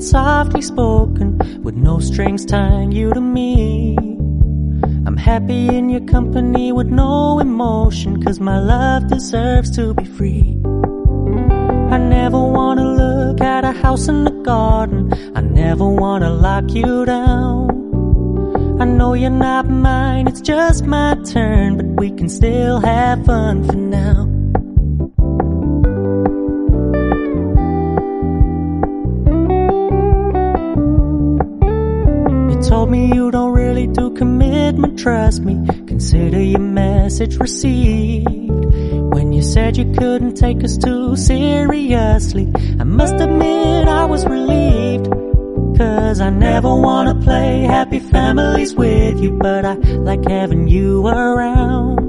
softly spoken, with no strings tying you to me. I'm happy in your company with no emotion, 'cause my love deserves to be free. I never wanna look at a house in the garden, I never wanna lock you down. I know you're not mine, it's just my turn, but we can still have fun for now. You told me you don't really do commitment, trust me, consider your message received. When you said you couldn't take us too seriously, I must admit I was relieved. 'Cause I never wanna play happy families with you, but I like having you around.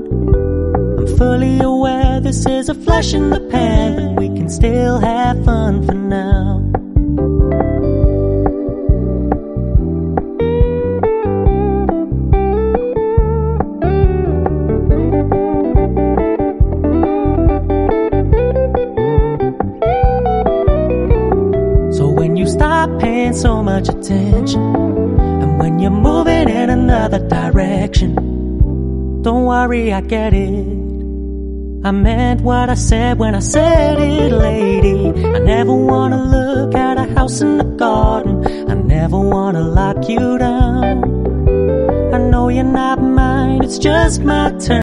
I'm fully aware this is a flash in the pan, but we can still have fun for now. Stop paying so much attention, and when you're moving in another direction, don't worry, I get it. I meant what I said when I said it, lady. I never wanna look at a house in the garden, I never wanna lock you down. I know you're not mine, it's just my turn.